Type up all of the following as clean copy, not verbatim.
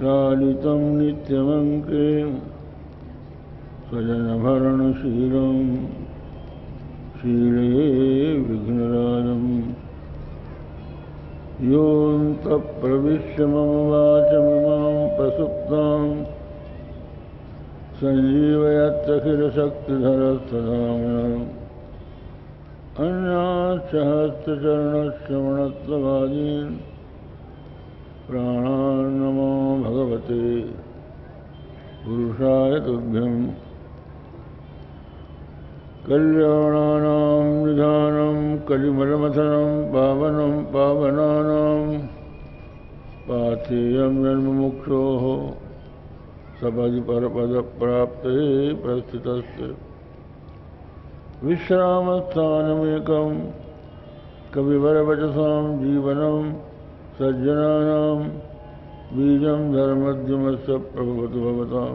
लालितं नित्यमङ्के स्वजनभरणशीलं शीले विघ्नराजम् योऽन्तःप्रविश्य मम वाचमिमां प्रसुप्तां सञ्जीवयत्यखिलशक्तिधरस्तधाम्ना अन्याश्च हस्तचरणश्रवणत्वगादीन् प्राणान् नमो भगवते पुरुषाय तुभ्यम्। कल्याणानां निधानं कलिमलमथनं पावनं पावनानां पाथेयं जन्ममुक्षोः सपदि परपदप्राप्ते प्रस्थितस्य विश्रामस्थानमेकं कविवरवचसां जीवनं सज्जनानां बीजं धर्मद्युमस्य प्रभवतु भवतां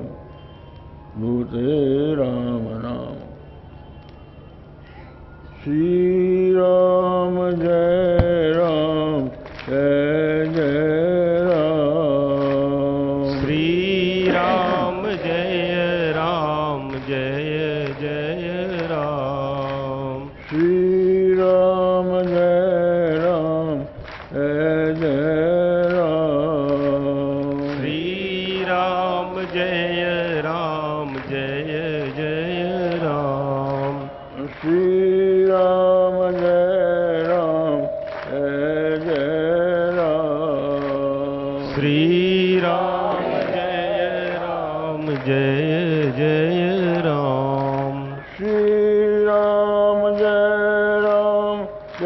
भूते रामनाम। श्री राम जय राम जय जय राम। श्री राम जय राम जय जय राम। श्री राम जय राम जय जय राम। श्री राम जय राम जय जय राम। श्री राम जय राम जय जय राम। श्री राम जय राम जय जय राम। श्री राम जय राम जय जय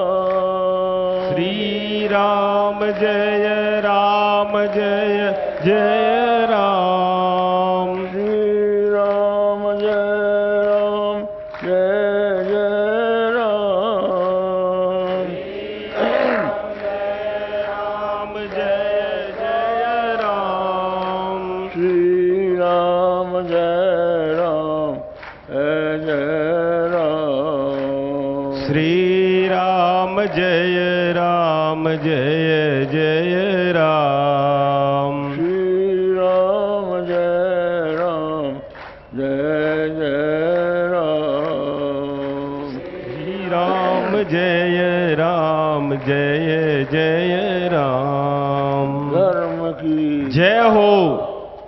राम। श्री राम जय राम जय जय राम। श्री राम जय राम जय जय राम। राम जय जय राम। श्री राम जय राम जय राम। श्री राम जय राम जय जय राम। श्री राम जय राम जय जय राम। श्री राम जय राम जय जय राम। धर्म की जय हो,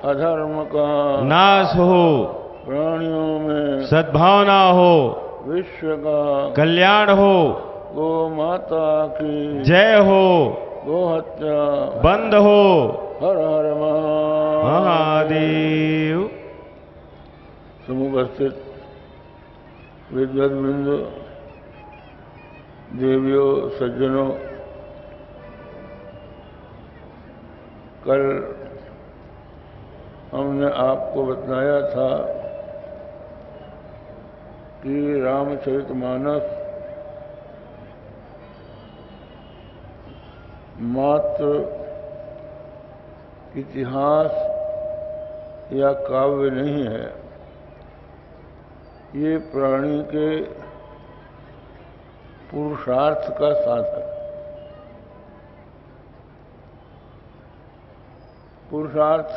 अधर्म का नाश हो, प्राणियों में सद्भावना हो, विश्व का कल्याण हो, गो माता की जय हो, गो हत्या बंद हो। हर हर महादेव। समुपस्थित विद्वद्वृंद, देवियों, सज्जनों, कल हमने आपको बताया था कि रामचरितमानस मात्र इतिहास या काव्य नहीं है, ये प्राणी के पुरुषार्थ का साधन। पुरुषार्थ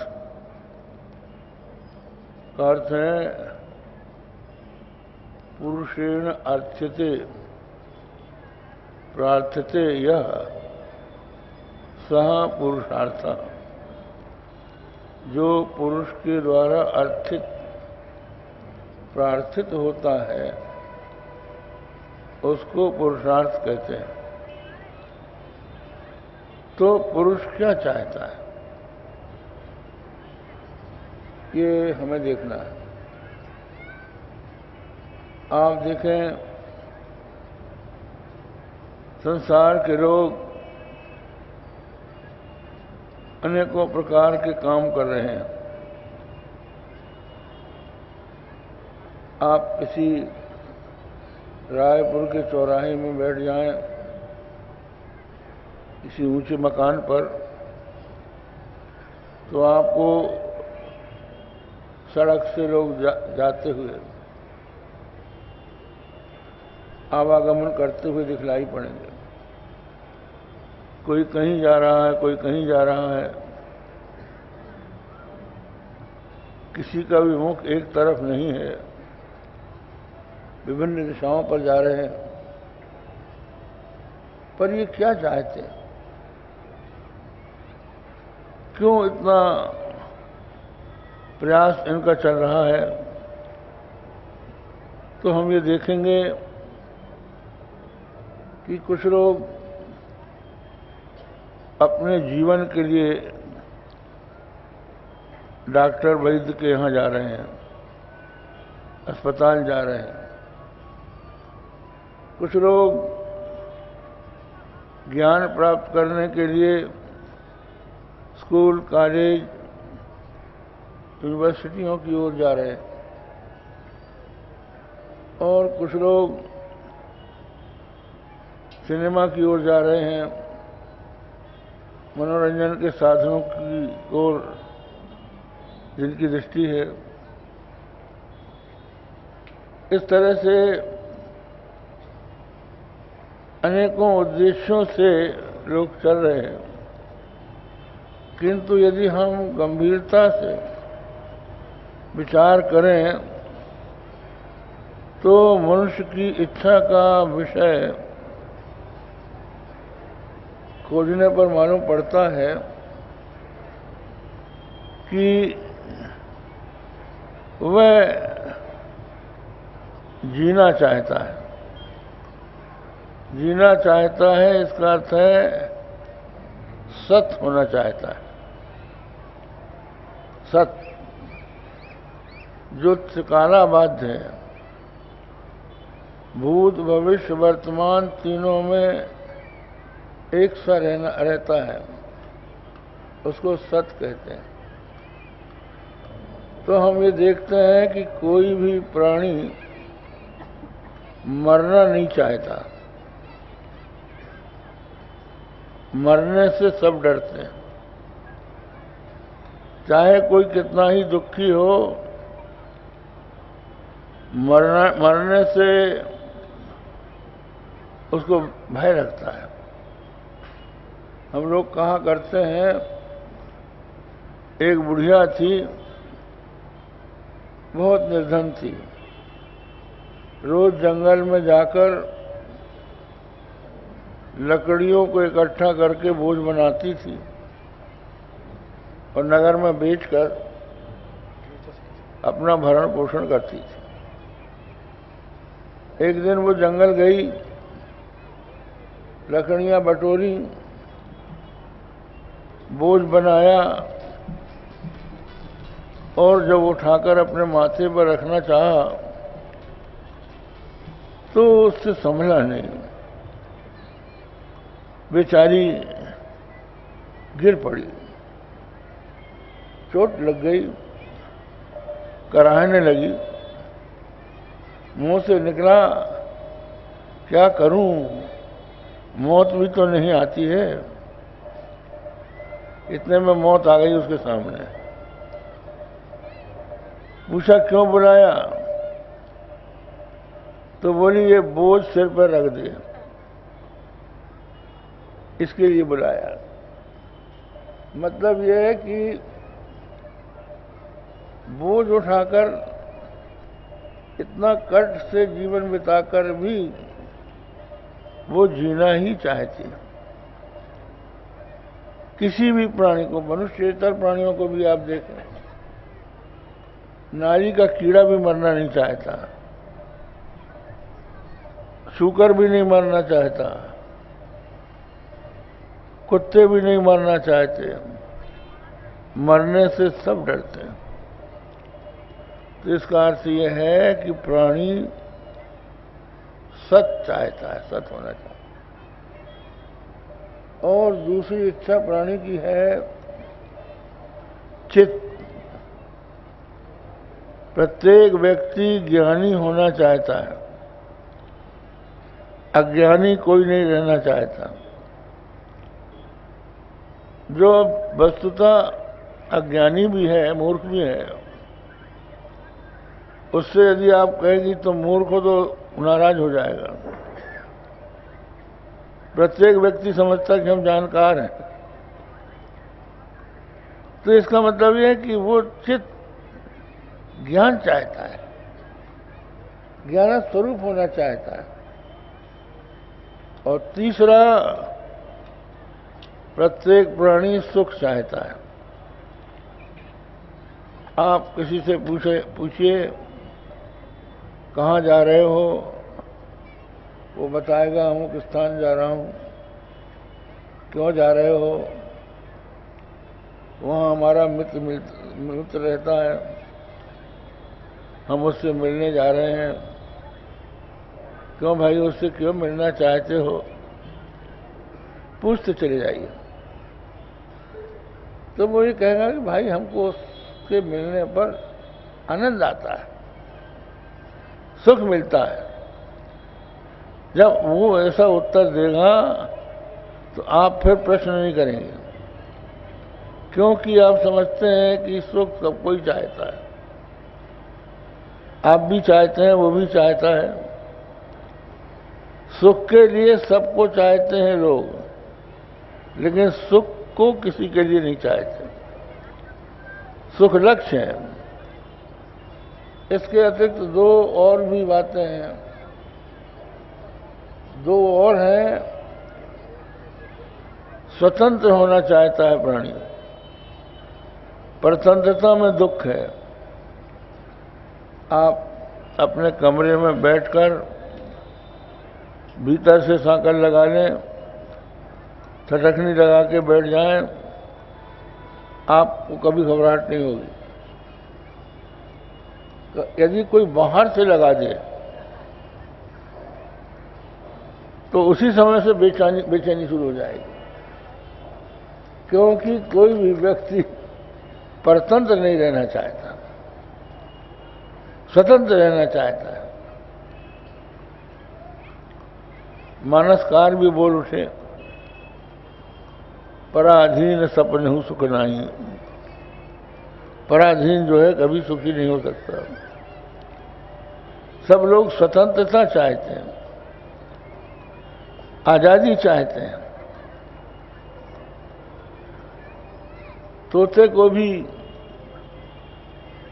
का अर्थ है पुरुषेण अर्थ्यते प्रार्थ्यते यह सह पुरुषार्थ। जो पुरुष के द्वारा अर्थित प्रार्थित होता है उसको पुरुषार्थ कहते हैं। तो पुरुष क्या चाहता है ये हमें देखना है। आप देखें, संसार के लोग अनेकों प्रकार के काम कर रहे हैं। आप किसी रायपुर के चौराहे में बैठ जाएं, किसी ऊंचे मकान पर, तो आपको सड़क से लोग जाते हुए आवागमन करते हुए दिखलाई पड़ेंगे। कोई कहीं जा रहा है, कोई कहीं जा रहा है, किसी का भी मुख एक तरफ नहीं है, विभिन्न दिशाओं पर जा रहे हैं। पर ये क्या चाहते हैं? क्यों इतना प्रयास इनका चल रहा है? तो हम ये देखेंगे कि कुछ लोग अपने जीवन के लिए डॉक्टर वैद्य के यहाँ जा रहे हैं, अस्पताल जा रहे हैं। कुछ लोग ज्ञान प्राप्त करने के लिए स्कूल, कॉलेज, यूनिवर्सिटियों की ओर जा रहे हैं, और कुछ लोग सिनेमा की ओर जा रहे हैं, मनोरंजन के साधनों की ओर जिनकी दृष्टि है। इस तरह से अनेकों उद्देश्यों से लोग चल रहे हैं, किंतु यदि हम गंभीरता से विचार करें तो मनुष्य की इच्छा का विषय खोजने पर मालूम पड़ता है कि वह जीना चाहता है। जीना चाहता है, इसका अर्थ है सत होना चाहता है। सत जो त्रिकाला बाध्य है, भूत, भविष्य, वर्तमान तीनों में एक सा रहता है, उसको सत कहते हैं। तो हम ये देखते हैं कि कोई भी प्राणी मरना नहीं चाहता। मरने से सब डरते हैं। चाहे कोई कितना ही दुखी हो, मरने से उसको भय लगता है। हम लोग कहा करते हैं, एक बुढ़िया थी, बहुत निर्धन थी, रोज जंगल में जाकर लकड़ियों को इकट्ठा करके बोझ बनाती थी और नगर में बेचकर अपना भरण पोषण करती थी। एक दिन वो जंगल गई, लकड़ियां बटोरी, बोझ बनाया, और जब उठाकर अपने माथे पर रखना चाहा तो उससे संभला नहीं। बेचारी गिर पड़ी, चोट लग गई, कराहने लगी। मुंह से निकला, क्या करूं, मौत भी तो नहीं आती है। इतने में मौत आ गई उसके सामने। पूछा क्यों बुलाया? तो बोली ये बोझ सिर पर रख दे, इसके लिए बुलाया। मतलब यह है कि बोझ उठाकर इतना कष्ट से जीवन बिताकर भी वो जीना ही चाहती है। किसी भी प्राणी को, मनुष्येतर प्राणियों को भी आप देखें, नाली का कीड़ा भी मरना नहीं चाहता, शूकर भी नहीं मरना चाहता, कुत्ते भी नहीं मरना चाहते। मरने से सब डरते हैं। तो इसका अर्थ यह है कि प्राणी सत चाहता है, सत होना चाहता है। और दूसरी इच्छा प्राणी की है चित्त। प्रत्येक व्यक्ति ज्ञानी होना चाहता है, अज्ञानी कोई नहीं रहना चाहता। जो वस्तुतः अज्ञानी भी है, मूर्ख भी है, उससे यदि आप कहेंगी तो मूर्ख हो तो नाराज हो जाएगा। प्रत्येक व्यक्ति समझता है कि हम जानकार हैं। तो इसका मतलब यह है कि वो चित्त ज्ञान चाहता है, ज्ञान स्वरूप होना चाहता है। और तीसरा, प्रत्येक प्राणी सुख चाहता है। आप किसी से पूछिए कहाँ जा रहे हो, वो बताएगा अमुक स्थान जा रहा हूँ। क्यों जा रहे हो? वहाँ हमारा मित्र रहता है, हम उससे मिलने जा रहे हैं। क्यों भाई, उससे क्यों मिलना चाहते हो? पूछते चले जाइए। तो वो ये कहेगा कि भाई हमको उससे मिलने पर आनंद आता है, सुख मिलता है। जब वो ऐसा उत्तर देगा तो आप फिर प्रश्न नहीं करेंगे, क्योंकि आप समझते हैं कि सुख सब कोई चाहता है। आप भी चाहते हैं, वो भी चाहता है। सुख के लिए सबको चाहते हैं लोग, लेकिन सुख को किसी के लिए नहीं चाहते। सुख लक्ष्य है। इसके अतिरिक्त दो और भी बातें हैं, दो और हैं। स्वतंत्र होना चाहता है प्राणी, परतंत्रता में दुख है। आप अपने कमरे में बैठकर भीतर से सांकल लगा लें, ठटकनी लगा के बैठ जाएं, आपको कभी घबराहट नहीं होगी। तो यदि कोई बाहर से लगा दे तो उसी समय से बेचैनी शुरू हो जाएगी, क्योंकि कोई भी व्यक्ति परतंत्र नहीं रहना चाहता, स्वतंत्र रहना चाहता है। मानसकार भी बोल उठे, पराधीन सपने सुख नहीं। पराधीन जो है कभी सुखी नहीं हो सकता। सब लोग स्वतंत्रता चाहते हैं, आजादी चाहते हैं। तोते को भी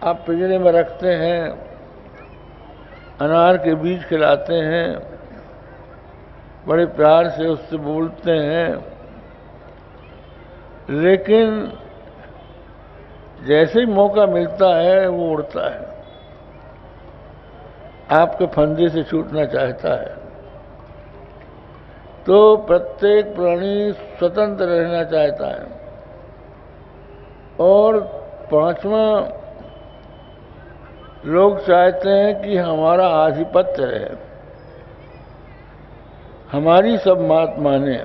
आप पिंजरे में रखते हैं, अनार के बीज खिलाते हैं, बड़े प्यार से उससे बोलते हैं, लेकिन जैसे ही मौका मिलता है वो उड़ता है, आपके फंदे से छूटना चाहता है। तो प्रत्येक प्राणी स्वतंत्र रहना चाहता है। और पांचवा, लोग चाहते हैं कि हमारा आधिपत्य रहे, हमारी सब बात माने।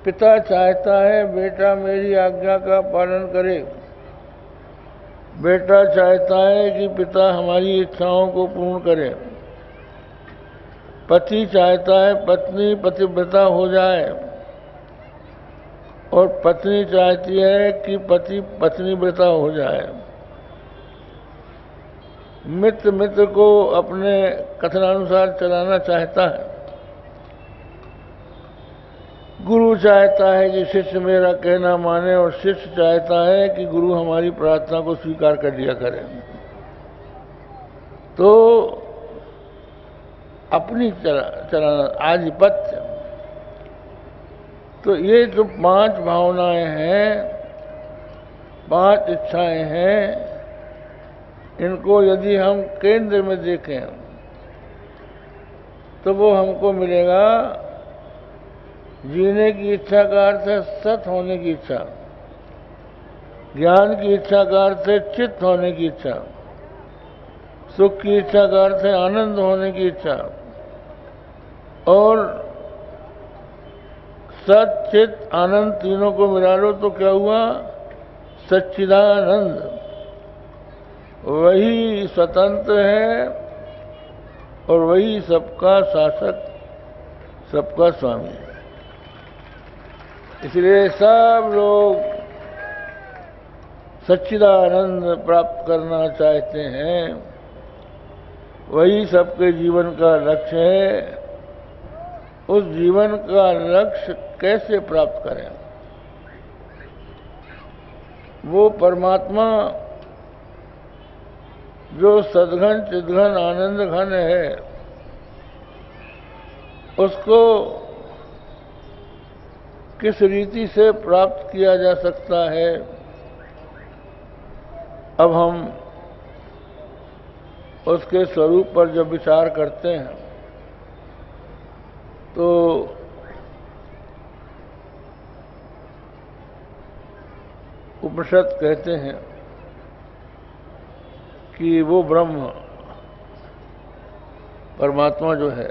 पिता चाहता है बेटा मेरी आज्ञा का पालन करे, बेटा चाहता है कि पिता हमारी इच्छाओं को पूर्ण करे, पति चाहता है पत्नी पतिव्रता हो जाए, और पत्नी चाहती है कि पति पत्नीव्रता हो जाए। मित्र को अपने कथनानुसार चलाना चाहता है। गुरु चाहता है कि शिष्य मेरा कहना माने, और शिष्य चाहता है कि गुरु हमारी प्रार्थना को स्वीकार कर लिया करे। तो अपनी चलाना, आधिपत्य। तो ये जो पांच भावनाएं हैं, पांच इच्छाएं हैं, इनको यदि हम केंद्र में देखें तो वो हमको मिलेगा। जीने की इच्छा का अर्थ है सत होने की इच्छा, ज्ञान की इच्छा का अर्थ है चित्त होने की इच्छा, सुख की इच्छा का अर्थ है आनंद होने की इच्छा, और सत चित्त आनंद तीनों को मिला लो तो क्या हुआ? सच्चिदानंद। वही स्वतंत्र है और वही सबका शासक, सबका स्वामी है। इसलिए सब लोग सच्चिदानंद प्राप्त करना चाहते हैं, वही सबके जीवन का लक्ष्य है। उस जीवन का लक्ष्य कैसे प्राप्त करें। वो परमात्मा जो सद्घन चिद्घन आनंद घन है, उसको किस रीति से प्राप्त किया जा सकता है। अब हम उसके स्वरूप पर जब विचार करते हैं तो उपनिषद कहते हैं कि वो ब्रह्म परमात्मा जो है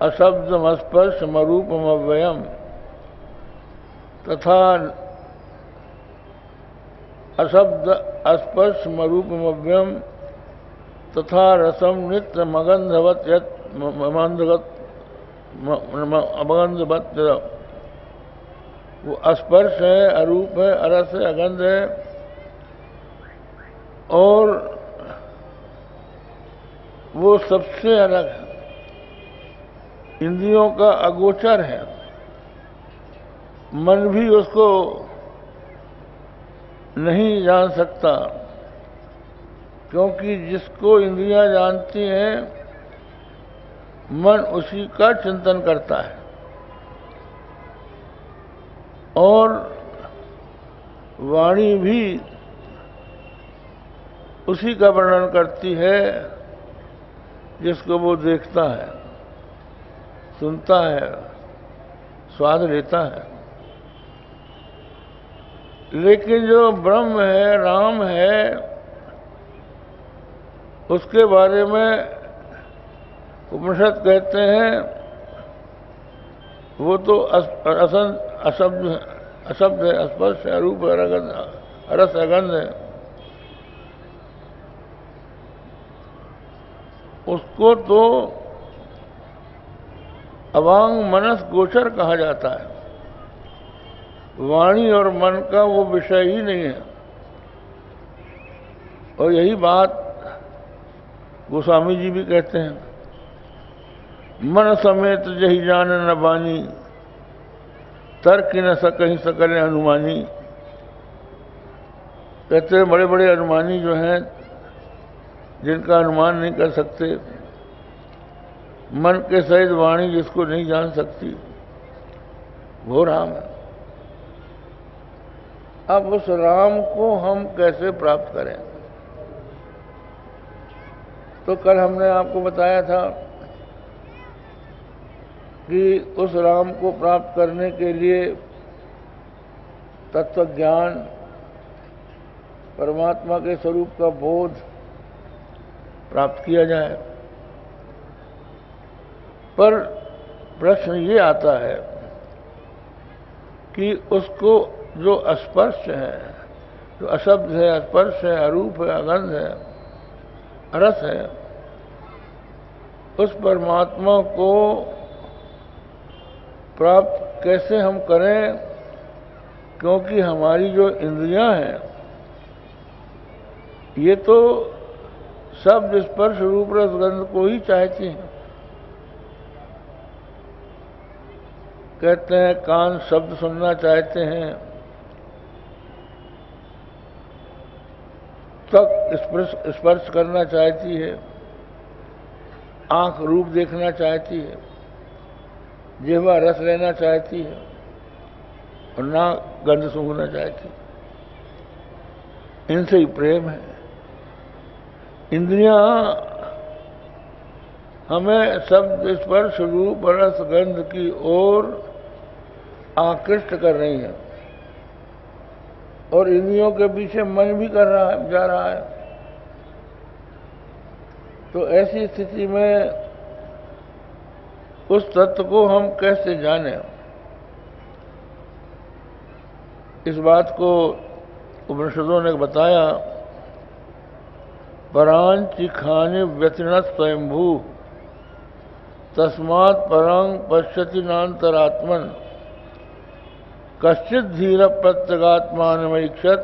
अशब्दम स्पर्शम अरूपम अव्ययम तथा अशब्द स्पर्शम अरूपम अव्ययम तथा रसम नित्य मगंधवत अमगंधवत, वो स्पर्श है, अरूप है, अरस है, अगंध है और वो सबसे अलग है, इंद्रियों का अगोचर है, मन भी उसको नहीं जान सकता, क्योंकि जिसको इंद्रियां जानती हैं मन उसी का चिंतन करता है और वाणी भी उसी का वर्णन करती है जिसको वो देखता है, सुनता है, स्वाद लेता है। लेकिन जो ब्रह्म है, राम है, उसके बारे में उपनिषद कहते हैं वो तो अशब्द है, स्पर्श है, रूप है, रस अगंध है। उसको तो अवांग मनस गोचर कहा जाता है, वाणी और मन का वो विषय ही नहीं है। और यही बात गोस्वामी जी भी कहते हैं, मन समेत जही जान न बानी, तर्क न सकहीं सकल अनुमानी। कहते हैं बड़े बड़े अनुमानी जो हैं जिनका अनुमान नहीं कर सकते, मन के सहित वाणी जिसको नहीं जान सकती, वो राम है। अब उस राम को हम कैसे प्राप्त करें। तो कल हमने आपको बताया था कि उस राम को प्राप्त करने के लिए तत्व ज्ञान, परमात्मा के स्वरूप का बोध प्राप्त किया जाए। पर प्रश्न ये आता है कि उसको जो स्पर्श है, जो अशब्द है, स्पर्श है, अरूप है, अगंध है, रस है, उस परमात्मा को प्राप्त कैसे हम करें। क्योंकि हमारी जो इंद्रियां हैं ये तो शब्द स्पर्श रूप रस गंध को ही चाहती हैं। कहते हैं कान शब्द सुनना चाहते हैं, त्वक स्पर्श करना चाहती है, आंख रूप देखना चाहती है, जिह्वा रस लेना चाहती है और नाक गंध सूंघना चाहती है। इनसे ही प्रेम है। इंद्रियां हमें शब्द स्पर्श रूप रस गंध की ओर आकृष्ट कर रही है और इंद्रियों के पीछे मन भी कर रहा है, जा रहा है। तो ऐसी स्थिति में उस तत्व को हम कैसे जानें। इस बात को उपनिषदों ने बताया, परांचि खाने व्यतिनत स्वयंभू तस्मात् परं पश्यति नान्तरात्मन कश्चित् धीर प्रत्यगात्मानमैक्षत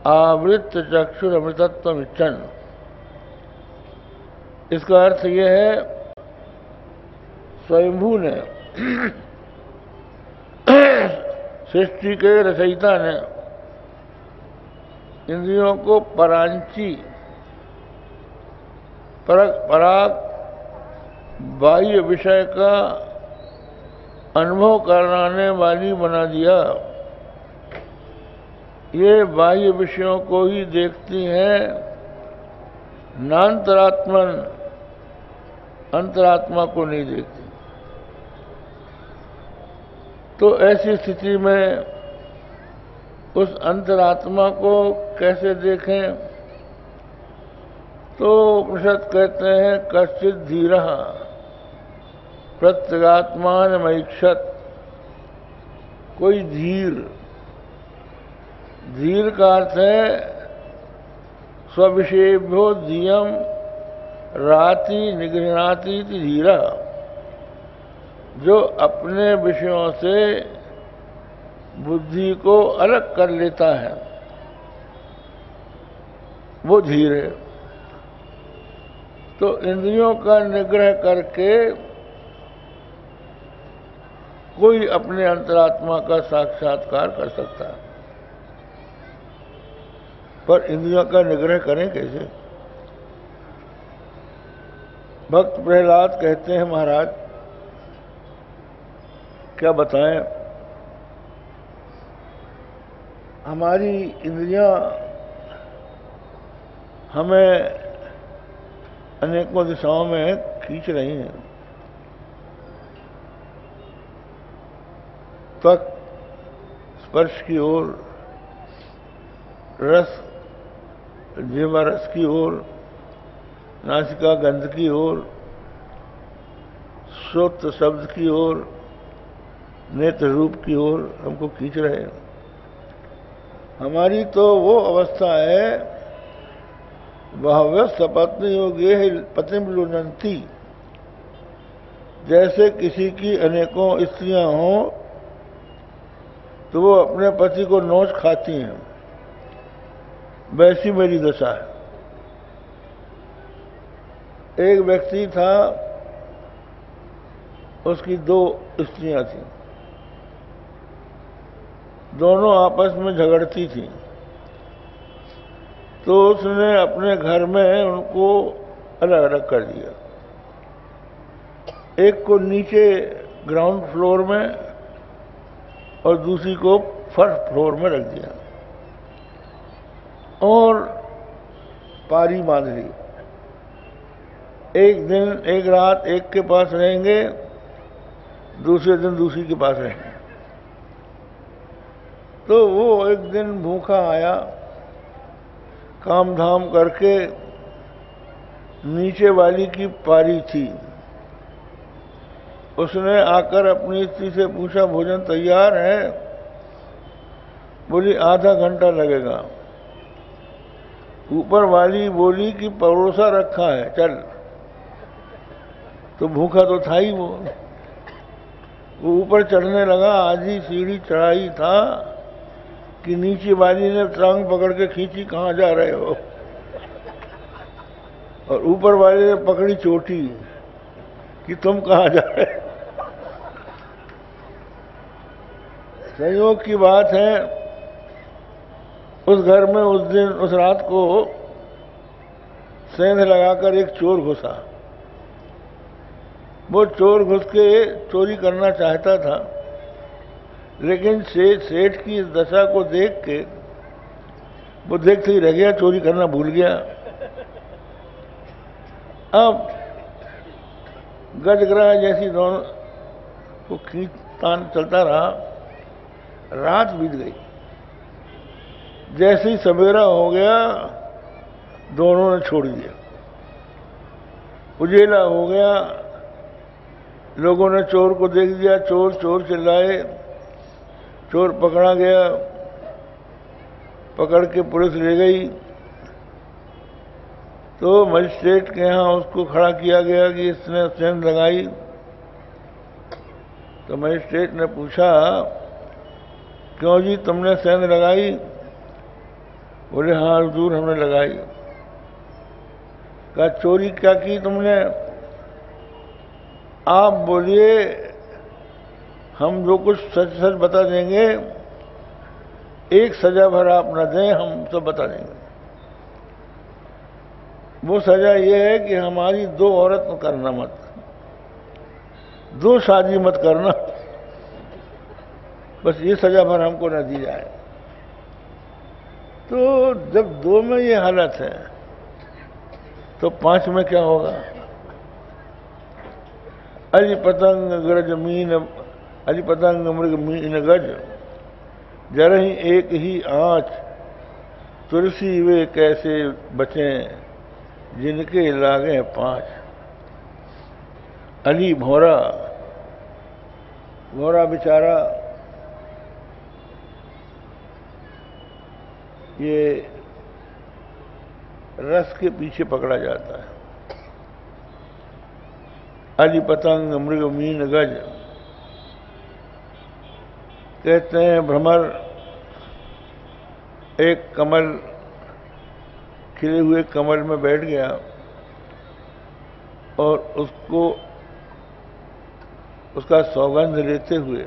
आवृत्त चक्षुरमृतत्वम इच्छन्। इसका अर्थ यह है स्वयंभू ने सृष्टि के रचयिता ने इंद्रियों को परांची पराग बाह्य विषय का अनुभव कराने वाली बना दिया। ये बाह्य विषयों को ही देखती हैं, नान्तरात्मन अंतरात्मा को नहीं देखती। तो ऐसी स्थिति में उस अंतरात्मा को कैसे देखें? तो उपनिषद कहते हैं कश्चित धीरः प्रत्यगात्मानमैक्षत। कोई धीर का अर्थ है स्वविषयेभ्यो धियम राति निगृह्णाति इति धीरः, जो अपने विषयों से बुद्धि को अलग कर लेता है, वो धीर है। तो इंद्रियों का निग्रह करके कोई अपने अंतरात्मा का साक्षात्कार कर सकता है, पर इंद्रियों का निग्रह करें कैसे? भक्त प्रहलाद कहते हैं, महाराज क्या बताएं, हमारी इंद्रियां हमें अनेकों दिशाओं में खींच रही हैं। त्वक स्पर्श की ओर, रस जिह्वा रस की ओर, नासिका गंध की ओर, श्रोत्र शब्द की ओर, नेत्र रूप की ओर हमको खींच रहे हैं। हमारी तो वो अवस्था है, बहवः सपत्न योगे पतिम लुनंती, जैसे किसी की अनेकों स्त्रियां हों तो वो अपने पति को नोच खाती हैं, वैसी मेरी दशा है। एक व्यक्ति था, उसकी 2 स्त्रियां थीं, दोनों आपस में झगड़ती थीं। तो उसने अपने घर में उनको अलग अलग कर दिया। एक को नीचे ग्राउंड फ्लोर में और दूसरी को फर्स्ट फ्लोर में रख दिया और पारी बांध ली। एक दिन एक रात एक के पास रहेंगे, दूसरे दिन दूसरी के पास रहेंगे। तो वो एक दिन भूखा आया, काम धाम करके, नीचे वाली की पारी थी। उसने आकर अपनी स्त्री से पूछा, भोजन तैयार है? बोली आधा घंटा लगेगा। ऊपर वाली बोली कि परोसा रखा है, चल। तो भूखा तो था ही वो ऊपर चढ़ने लगा। आधी सीढ़ी चढ़ाई था कि नीचे वाली ने टांग पकड़ के खींची, कहाँ जा रहे हो? और ऊपर वाले ने पकड़ी चोटी कि तुम कहाँ जा रहे हो? संयोग की बात है, उस घर में उस दिन उस रात को सेंध लगाकर एक चोर घुसा। वो चोर घुस के चोरी करना चाहता था, लेकिन सेठ की इस दशा को देख के वो देखते ही रह गया, चोरी करना भूल गया। अब गजग्रह जैसी दोनों को खींच तान चलता रहा। रात बीत गई। जैसे ही सवेरा हो गया, दोनों ने छोड़ दिया। उजेला हो गया, लोगों ने चोर को देख दिया, चोर चोर चिल्लाए। चोर पकड़ा गया, पकड़ के पुलिस ले गई। तो मजिस्ट्रेट के यहाँ उसको खड़ा किया गया कि इसने सेंध लगाई। तो मजिस्ट्रेट ने पूछा, क्यों जी तुमने सेंध लगाई? बोले हाँ हुजूर हमने लगाई। कहा चोरी क्या की तुमने? आप बोलिए, हम जो कुछ सच सच बता देंगे, एक सजा भर आप न दें, हम सब बता देंगे। वो सजा ये है कि हमारी 2 औरत न करना मत, 2 शादी मत करना, बस ये सजा भर हमको न दी जाए। तो जब 2 में ये हालत है तो 5 में क्या होगा? अली पतंग गरज मीन, अली पतंग मृग मीन गज, जरही एक ही आँच, तुलसी वे कैसे बचें, जिनके लागे 5। अली भौरा, भौरा बेचारा ये रस के पीछे पकड़ा जाता है। अली पतंग मृग मीन गज, कहते हैं भ्रमर एक कमल, खिले हुए कमल में बैठ गया और उसको, उसका सौगंध लेते हुए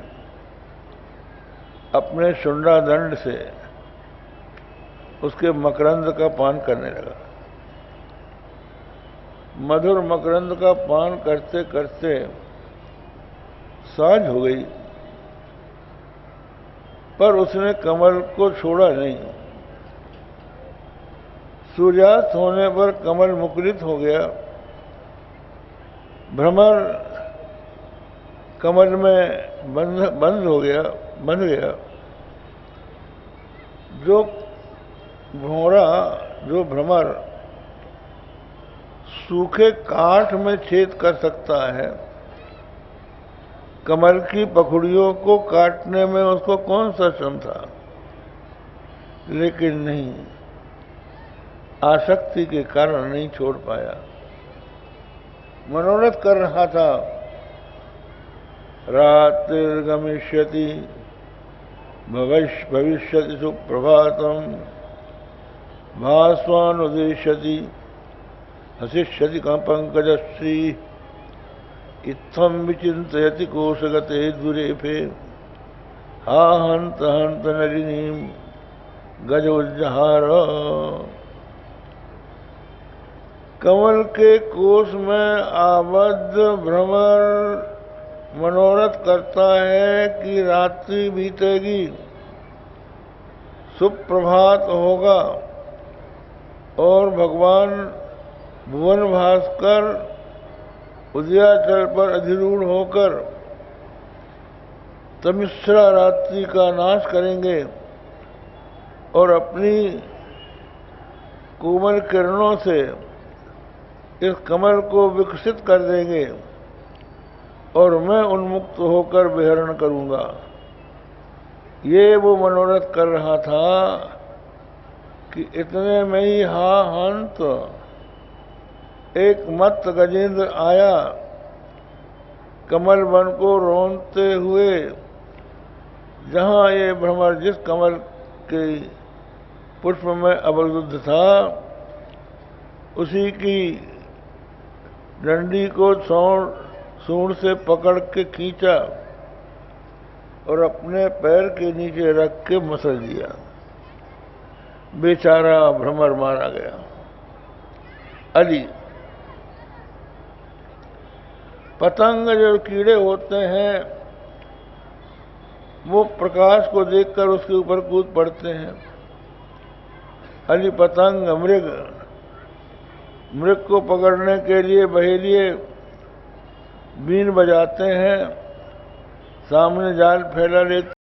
अपने शुंडा दंड से उसके मकरंद का पान करने लगा। मधुर मकरंद का पान करते करते सांझ हो गई, पर उसने कमल को छोड़ा नहीं। सूर्यास्त होने पर कमल मुकुलित हो गया। भ्रमर कमल में बंद हो गया, बंध गया। जो भौरा, जो भ्रमर सूखे काठ में छेद कर सकता है, कमल की पखुड़ियों को काटने में उसको कौन सा श्रम था? लेकिन नहीं, आसक्ति के कारण नहीं छोड़ पाया। मनोरथ कर रहा था, रात्रिर्गमिष्यति भविष्यति सुप्रभातम, भास्वानुदेश्यति हसिष्यति पंकजश्री, इत्थम विचिन्तयति कोशगते दुरेफे, हा हंत हंत नलिनीम गजोज्जहार। कमल के कोश में आबद्ध भ्रमर मनोरथ करता है कि रात्रि बीतेगी, सुप्रभात होगा और भगवान भुवन भास्कर उदयाचल पर अधिरूढ़ होकर तमिश्रा रात्रि का नाश करेंगे और अपनी कोमल किरणों से इस कमल को विकसित कर देंगे और मैं उन्मुक्त होकर विहरण करूंगा। ये वो मनोरथ कर रहा था कि इतने में ही हा हंत, एक मत्त गजेंद्र आया, कमल वन को रोंदते हुए। जहां ये भ्रमर जिस कमल के पुष्प में अवरुद्ध था, उसी की डंडी को सूंड से पकड़ के खींचा और अपने पैर के नीचे रख के मसल दिया। बेचारा भ्रमर मारा गया। अली पतंग जो कीड़े होते हैं वो प्रकाश को देखकर उसके ऊपर कूद पड़ते हैं। अली पतंग मृग को पकड़ने के लिए बहेलिए बीन बजाते हैं, सामने जाल फैला लेते